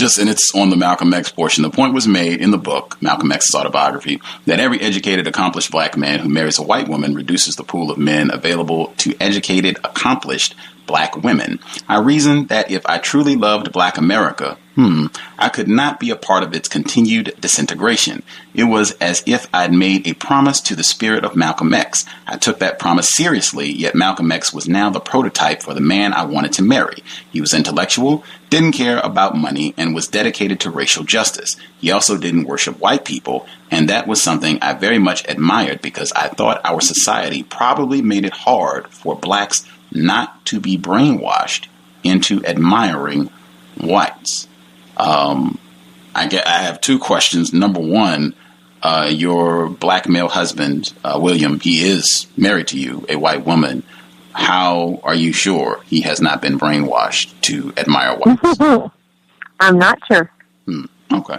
just, and it's on the Malcolm X portion. The point was made in the book, Malcolm X's autobiography, that every educated, accomplished black man who marries a white woman reduces the pool of men available to educated, accomplished black women. I reasoned that if I truly loved black America, I could not be a part of its continued disintegration. It was as if I'd made a promise to the spirit of Malcolm X. I took that promise seriously, yet Malcolm X was now the prototype for the man I wanted to marry. He was intellectual, didn't care about money, and was dedicated to racial justice. He also didn't worship white people, and that was something I very much admired because I thought our society probably made it hard for blacks not to be brainwashed into admiring whites. I have two questions. Number one, your black male husband, William, he is married to you, a white woman. How are you sure he has not been brainwashed to admire whites? I'm not sure. Okay.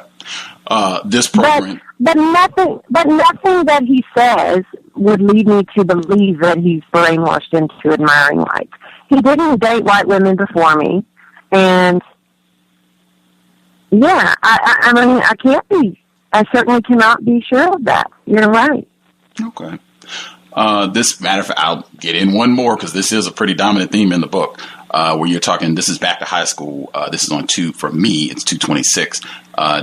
This program, but nothing that he says would lead me to believe that he's brainwashed into admiring whites. He didn't date white women before me, and yeah, I mean, I can't be. I certainly cannot be sure of that. You're right. Okay. This matter of fact, I'll get in one more because this is a pretty dominant theme in the book. Where you're talking, this is back to high school. This is on for me, it's 226.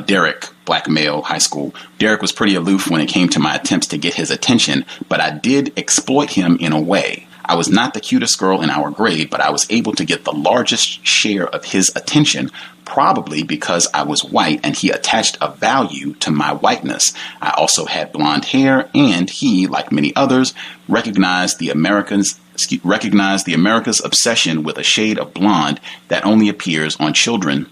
Derek, black male, high school. Derek was pretty aloof when it came to my attempts to get his attention, but I did exploit him in a way. I was not the cutest girl in our grade, but I was able to get the largest share of his attention, probably because I was white and he attached a value to my whiteness. I also had blonde hair, and he, like many others, recognized the America's obsession with a shade of blonde that only appears on children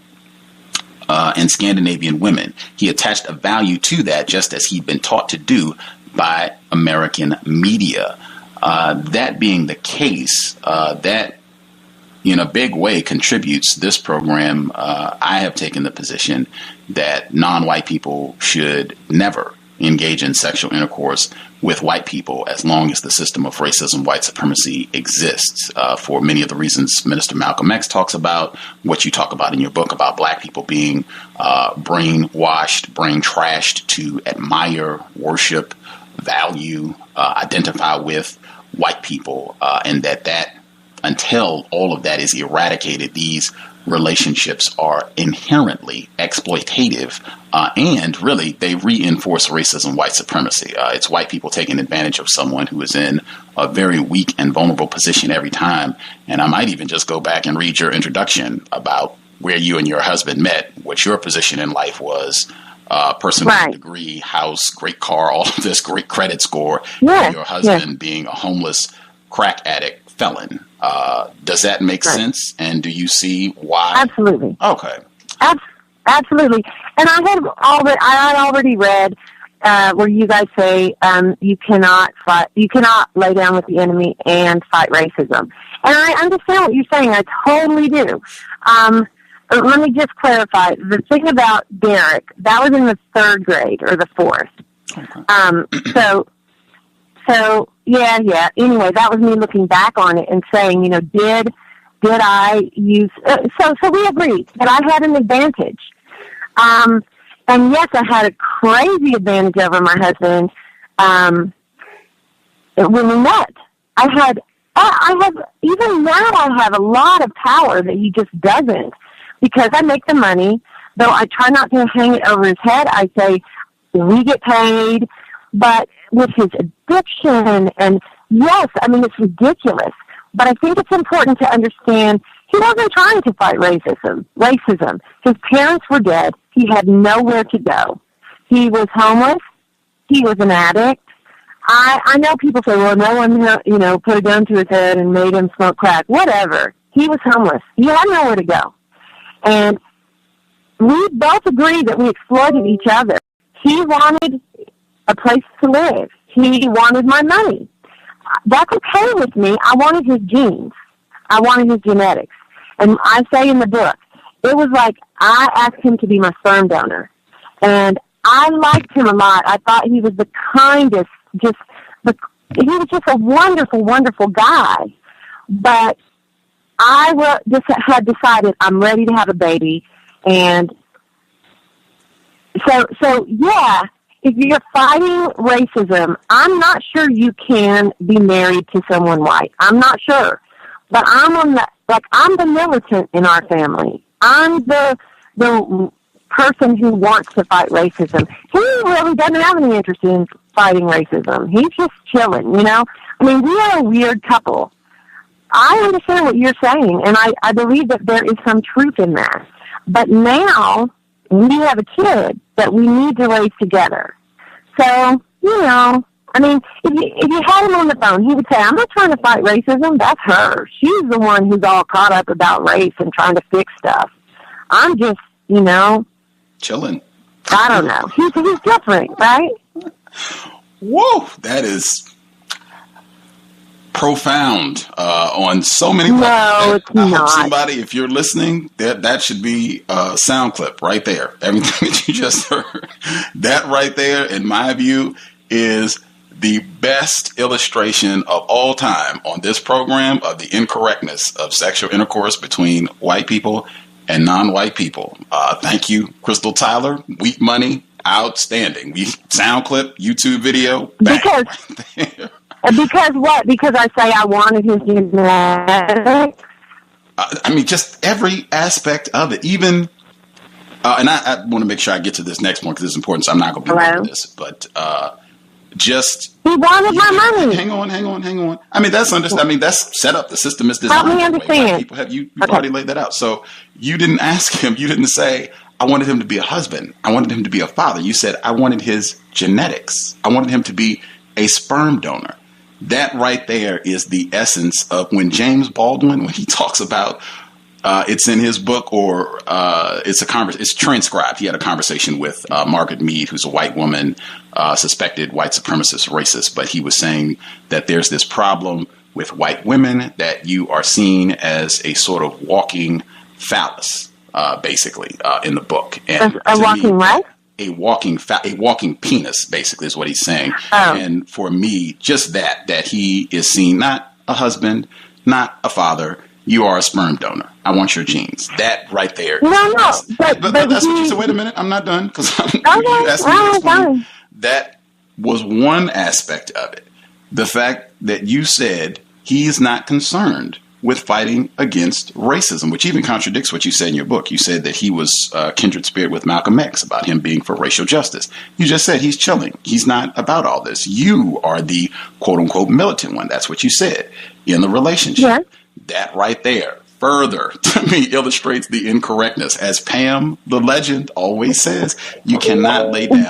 and Scandinavian women. He attached a value to that, just as he'd been taught to do by American media. That being the case, that in a big way contributes this program. I have taken the position that non-white people should never engage in sexual intercourse with white people as long as the system of racism, white supremacy exists, for many of the reasons Minister Malcolm X talks about, what you talk about in your book about black people being brainwashed, brain trashed to admire, worship, value, identify with white people, and that until all of that is eradicated, these relationships are inherently exploitative, and really they reinforce racism, white supremacy. It's white people taking advantage of someone who is in a very weak and vulnerable position every time. And I might even just go back and read your introduction about where you and your husband met, what your position in life was. Personal degree, house, great car, all of this, great credit score. Yeah, your husband being a homeless crack addict felon. Does that make sense? And do you see why? Absolutely. Okay. Absolutely. And I had already read where you guys say you cannot lay down with the enemy and fight racism. And I understand what you're saying. I totally do. Let me just clarify. The thing about Derek, that was in the 3rd grade or the 4th. Okay. So yeah. Anyway, that was me looking back on it and saying, did I use? So we agreed that I had an advantage. And yes, I had a crazy advantage over my husband. When we met, I have even now I have a lot of power that he just doesn't. Because I make the money, though I try not to hang it over his head. I say, we get paid, but with his addiction, and yes, I mean, it's ridiculous. But I think it's important to understand he wasn't trying to fight racism. His parents were dead. He had nowhere to go. He was homeless. He was an addict. I know people say, well, no one, put a gun to his head and made him smoke crack. Whatever. He was homeless. He had nowhere to go. And we both agreed that we exploited each other. He wanted a place to live. He wanted my money. That's okay with me. I wanted his genes. I wanted his genetics. And I say in the book, it was like I asked him to be my sperm donor. And I liked him a lot. I thought he was the kindest, he was just a wonderful, wonderful guy. But I just had decided I'm ready to have a baby, and So yeah, if you're fighting racism, I'm not sure you can be married to someone white. I'm not sure. But I'm the militant in our family. I'm the person who wants to fight racism. He really doesn't have any interest in fighting racism. He's just chilling, you know? I mean, we are a weird couple. I understand what you're saying, and I believe that there is some truth in that. But now, we have a kid that we need to raise together. So, you know, I mean, if you had him on the phone, he would say, I'm not trying to fight racism, that's her. She's the one who's all caught up about race and trying to fix stuff. I'm just, you know, chilling. I don't know. He's different, right? Whoa, that is profound on so many levels. No, it's I not. hope somebody, if you're listening, that should be a sound clip right there. Everything that you just heard, that right there, in my view, is the best illustration of all time on this program of the incorrectness of sexual intercourse between white people and non-white people. Thank you, Crystal Tyler. Wheat Money, outstanding. Sound clip, YouTube video, bang. Because what? Because I say I wanted his genetics? I mean, just every aspect of it. Even, and I want to make sure I get to this next one because it's important, so I'm not going to be late this. But just... He wanted my money. Hang on. I mean, that's set up. The system is designed. Help me understand. People have, you've already laid that out. So you didn't ask him. You didn't say, I wanted him to be a husband. I wanted him to be a father. You said, I wanted his genetics. I wanted him to be a sperm donor. That right there is the essence of when James Baldwin, when he talks about, it's in his book or it's transcribed. He had a conversation with Margaret Mead, who's a white woman, suspected white supremacist racist. But he was saying that there's this problem with white women that you are seen as a sort of walking phallus, basically, in the book. And a walking what? A walking penis, basically, is what he's saying. Oh. And for me, just that he is seen not a husband, not a father. You are a sperm donor. I want your genes. That right there. No. But that's what you said. Wait a minute. I'm not done because you asked me to explain. That was one aspect of it. The fact that you said he's not concerned with fighting against racism, which even contradicts what you said in your book. You said that he was kindred spirit with Malcolm X about him being for racial justice. You just said he's chilling. He's not about all this. You are the quote unquote militant one. That's what you said in the relationship. Yeah. That right there further to me illustrates the incorrectness. As Pam, the legend, always says, you cannot lay down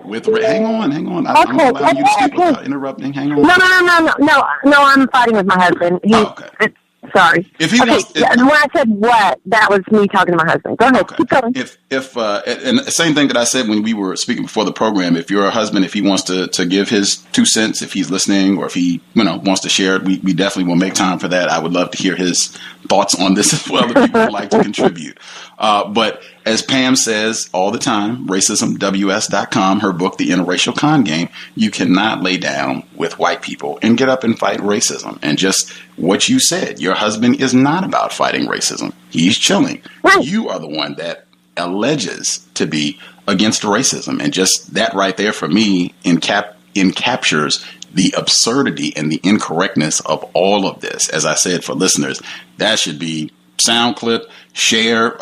with... Hang on. I'm allowing you to speak without interrupting. Hang on. No, I'm fighting with my husband. Okay. Sorry. If he wants, when I said what, that was me talking to my husband. Go ahead. Okay. Keep going. And the same thing that I said when we were speaking before the program, if you're a husband, if he wants to give his 2 cents, if he's listening, or if he wants to share it, we definitely will make time for that. I would love to hear his thoughts on this as well if people would like to contribute. But as Pam says all the time, racismws.com, her book, The Interracial Con Game, you cannot lay down with white people and get up and fight racism. And just what you said, your husband is not about fighting racism. He's chilling. Right. You are the one that alleges to be against racism. And just that right there for me encaptures the absurdity and the incorrectness of all of this. As I said, for listeners, that should be sound clip, share.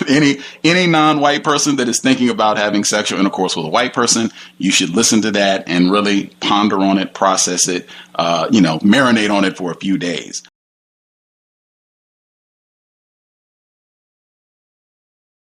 Any non-white person that is thinking about having sexual intercourse with a white person, you should listen to that and really ponder on it, process it, marinate on it for a few days.